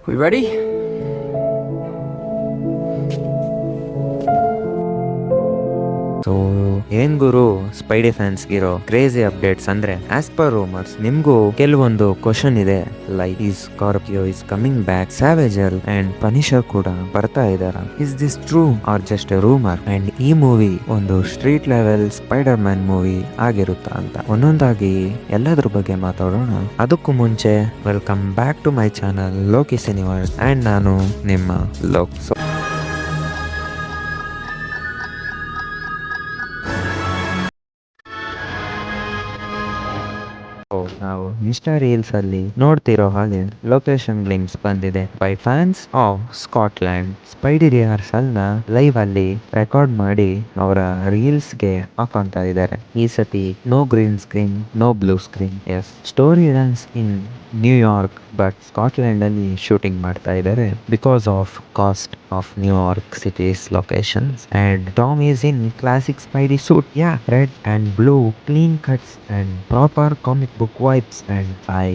We ready? So ಏನ್ ಗುರು, Spidey ಫ್ಯಾನ್ಸ್ಗಿರೋ ಕ್ರೇಜಿ ಅಪ್ಡೇಟ್ಸ್ ಅಂದ್ರೆ ಆಸ್ ಪರ್ ರೂಮರ್ಸ್ ನಿಮ್ಗೂ ಕೆಲವೊಂದು ಕ್ವಶನ್ ಇದೆ. Like is Scorpio is coming back, ಸ್ಯಾವೇಜಲ್ ಅಂಡ್ ಪನಿಷರ್ ಕೂಡ ಬರ್ತಾ ಇದಾರ. Is this true or just a rumour? And ಈ ಮೂವಿ ಒಂದು street level Spider Man movie ಆಗಿರುತ್ತಾ ಅಂತ ಒಂದೊಂದಾಗಿ ಎಲ್ಲದ್ರ ಬಗ್ಗೆ ಮಾತಾಡೋಣ. ಅದಕ್ಕೂ ಮುಂಚೆ welcome back to my channel Loki Cineverse and ನಾನು ನಿಮ್ಮ ಲೋಕ್. ನಾವು ಇನ್ಸ್ಟಾ ರೀಲ್ಸ್ ಅಲ್ಲಿ ನೋಡ್ತಿರೋ ಹಾಗೆ ಲೊಕೇಶನ್ ಲಿಂಕ್ಸ್ ಬಂದಿದೆ by fans of Scotland. Spidey rehearsal ನ ಲೈವ್ ಅಲ್ಲಿ ರೆಕಾರ್ಡ್ ಮಾಡಿ ಅವರ ರೀಲ್ಸ್ ಗೆ ಹಾಕೊಂತ ಇದ್ದಾರೆ. ಈ ಸತಿ no green screen, no blue screen. Yes, story runs in New York but Scotland ಅಲ್ಲಿ ಶೂಟಿಂಗ್ ಮಾಡ್ತಾ ಇದ್ದಾರೆ because of cost of New York cities locations. And Tom is in classic Spidey suit, yeah, red and blue, clean cuts and proper comic book vibes, and I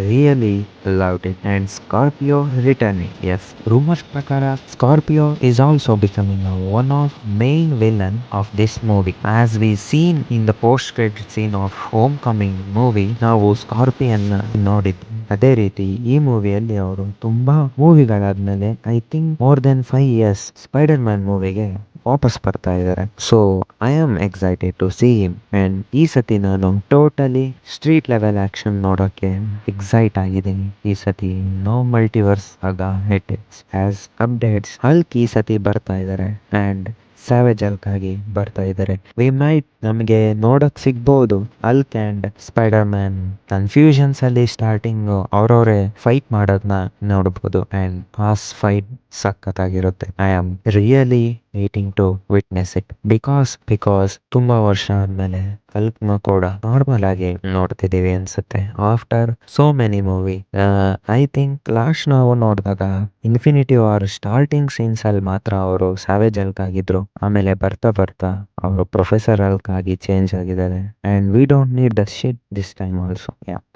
really loved it. And Scorpio returning. Yes, rumors prakara Scorpio is also becoming one of main villain of this movie. As we seen in the post credit scene of Homecoming movie, ನಾವು Scorpion ನೋಡಿದ್ವಿ. ಅದೇ ರೀತಿ ಈ ಮೂವಿಯಲ್ಲಿ ಅವರು ತುಂಬಾ ಮೂವಿಗಳಾದ್ಮೇಲೆ I think more than 5 years Spider Man ಮೂವಿಗೆ ವಾಪಸ್ ಬರ್ತಾ ಇದ್ದಾರೆ. So I am excited to see him. And ಈ ಸತಿ ನಾನು ಟೋಟಲಿ ಸ್ಟ್ರೀಟ್ ಲೆವೆಲ್ ಆಕ್ಷನ್ ನೋಡೋಕೆ ಎಕ್ಸೈಟ್ ಆಗಿದ್ದೀನಿ. ಈ ಸತಿ ನೋ ಮಲ್ಟಿವರ್ಸ್ ಆಗ ಹಿಟ್ಸ್ ಆಸ್ ಅಪ್ಡೇಟ್ಸ್. ಹಲ್ಕ್ ಈ ಸತಿ ಬರ್ತಾ ಇದ್ದಾರೆ ಅಂಡ್ ಸ್ಯಾವೇಜ್ ಹಲ್ಕ್ ಆಗಿ ಬರ್ತಾ ಇದ್ದಾರೆ. ವಿ ಮೈಟ್ ನಮಗೆ ನೋಡಕ್ ಸಿಗ್ಬಹುದು Hulk and Spider Man confusions ಅಲ್ಲಿ ಸ್ಟಾರ್ಟಿಂಗ್ ಅವ್ರವ್ರೆ ಫೈಟ್ ಮಾಡೋದನ್ನ ನೋಡಬಹುದು. ಅಂಡ್ ಪಾಸ್ ಫೈಟ್ ಸಖತ್ತಾಗಿರುತ್ತೆ. I am really waiting to witness it because ತುಂಬಾ ವರ್ಷ ಆದ್ಮೇಲೆ ಹಲ್ಕ್ ನ ಕೂಡ ನಾರ್ಮಲ್ ಆಗಿ ನೋಡ್ತಿದೀವಿ ಅನ್ಸುತ್ತೆ after so many movie. I think last ನಾವು ನೋಡಿದಾಗ ಇನ್ಫಿನಿಟಿ ವಾರ್ ಸ್ಟಾರ್ಟಿಂಗ್ ಸೀನ್ಸ್ ಅಲ್ಲಿ ಮಾತ್ರ ಅವರು ಸ್ಯಾವೇಜ್ ಹಲ್ಕ್ ಆಗಿದ್ರು. ಆಮೇಲೆ ಬರ್ತಾ ಬರ್ತಾ ಅವರು ಪ್ರೊಫೆಸರ್ ಹಲ್ಕ್ ಆಗಿ ಚೇಂಜ್ ಆಗಿದ್ದಾರೆ. And we don't need the shit this time also.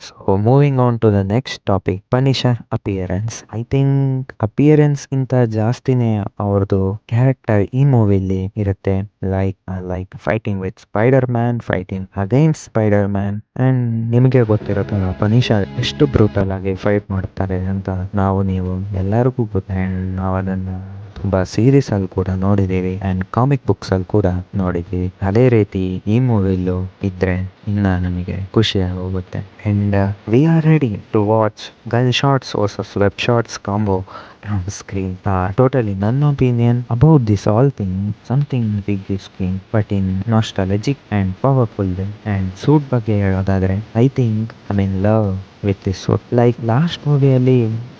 So moving on to the next topic, Punisher appearance. I think appearance ಗಿಂತ ಜಾಸ್ತಿನೇ ಅವ್ರದ್ದು ಕ್ಯಾರೆಕ್ಟರ್ ಈ ಮೂವಿಲಿ ಇರುತ್ತೆ. Like fighting with Spider Man, fighting against Spider Man. And ನಿಮಗೆ ಗೊತ್ತಿರುತ್ತಲ್ಲ ಪನಿಷರ್ ಎಷ್ಟು brutal ಆಗಿ ಫೈಟ್ ಮಾಡ್ತಾರೆ ಅಂತ ನೀವು ಎಲ್ಲರಿಗೂ ಗೊತ್ತು. ಅಂಡ್ ನಾವು ಅದನ್ನ ತುಂಬಾ ಸೀರೀಸ್ ಅಲ್ಲಿ ಕೂಡ ನೋಡಿದೀವಿ ಅಂಡ್ ಕಾಮಿಕ್ ಬುಕ್ಸ್ ಅಲ್ಲಿ ಕೂಡ ನೋಡಿದೀವಿ. ಅದೇ ರೀತಿ ಈ ಮೂವಿಲೂ ಇದ್ರೆ ಇನ್ನ ನಮಗೆ ಖುಷಿ ಆಗೋಗುತ್ತೆ. And we are ready to watch gun shots versus web shots combo on screen. Totally none opinion about this all thing, something big screen but in nostalgic and powerful way. And suit ಬಗ್ಗೆ ಹೇಳೋದಾದ್ರೆ I think I'm in love with this suit. Like last ಮೂವಿಯಲ್ಲಿ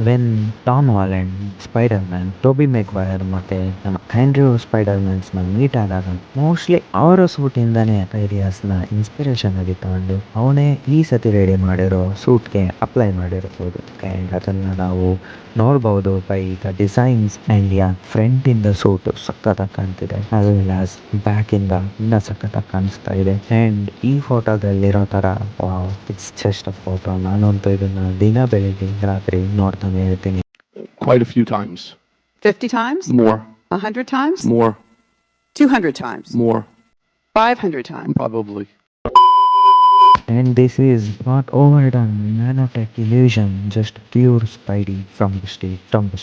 when Tom Holland Spider Man, Tobey Maguire ಮತ್ತೆ ನಮ್ಮ Andrew Spider Mans meet ಆದಾಗ mostly ಅವರ suit ಇಂದಾನೆ ideas ನ inspiration ಆಗಿ ತಗೊಂಡು ಅವನೇ ಈ ಸತಿ ರೆಡಿ ಮಾಡಿರೋ ಸೂಟ್ಗೆ ಅಪ್ಲೈ ಮಾಡಿರಬಹುದು. ಅಂಡ್ ಅದನ್ನ ನಾವು ನೋಡಬಹುದು by the designs. And front ಇಂದ ಸೂಟ್ ಸಖತ್ತಾಗಿ ಕಾಣ್ತಿದೆ, as well as ಬ್ಯಾಕ್ ಇಂದ ಇನ್ನ ಸಖತ್ತಾಗಿ ಕಾಣಿಸ್ತಾ ಇದೆ. ಅಂಡ್ ಈ ಫೋಟೋದಲ್ಲಿರೋ ತರ ಇಟ್ಸ್ ಜಸ್ಟ್ ಅ ಫೋಟೋ. ನಾನಂತೂ ಇದನ್ನ ದಿನ ಬೆಳಿಗ್ಗೆ ರಾತ್ರಿ ನೋಡ್ತಾನೆ ಇರ್ತೀನಿ. Quite a few times. 50 times? More. 100 times? More. 200 times? More. 500 times? Probably. And this is not overdone nanotech illusion, just pure Spidey from the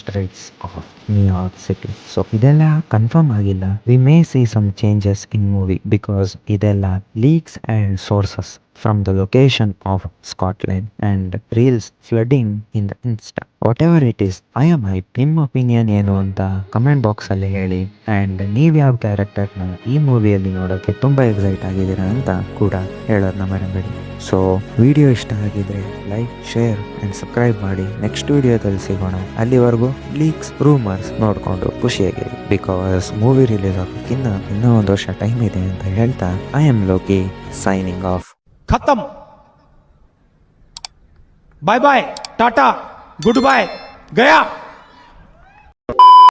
streets of New York City. So ಇದೆಲ್ಲ confirm ಆಗಿಲ್ಲ. We may see some changes in movie because ಇದೆಲ್ಲ leaks and sources from the location of Scotland and reels flooding in the Insta. Whatever it is, I am hyped. ನಿಮ್ಮ opinion ಏನು ಅಂತ comment box ಅಲ್ಲಿ ಹೇಳಿ. And ನೀವ್ ಯಾವ character ನ ಈ ಮೂವಿಯಲ್ಲಿ ನೋಡೋಕೆ ತುಂಬಾ ಎಕ್ಸೈಟ್ ಆಗಿದ್ದೀರಾ ಅಂತ ಕೂಡ ಹೇಳೋದನ್ನ ಮರೆಯಬೇಡಿ. ಸೊ ವಿಡಿಯೋ ಇಷ್ಟ ಆಗಿದ್ರೆ ಲೈಕ್, ಶೇರ್ ಅಂಡ್ ಸಬ್ಸ್ಕ್ರೈಬ್ ಮಾಡಿ. ನೆಕ್ಸ್ಟ್ ವಿಡಿಯೋದಲ್ಲಿ ಸಿಗೋಣ. ಅಲ್ಲಿವರೆಗೂ ಲೀಕ್ಸ್, ರೂಮರ್ಸ್ ನೋಡ್ಕೊಂಡು ಖುಷಿಯಾಗಿರಿ ಬಿಕಾಸ್ ಮೂವಿ ರಿಲೀಸ್ ಆಗೋಕ್ಕಿಂತ ಇನ್ನೂ 1 ವರ್ಷ ಟೈಮ್ ಇದೆ ಅಂತ ಹೇಳ್ತಾ I am Loki signing off. खत्म, bye bye, tata, goodbye, गया.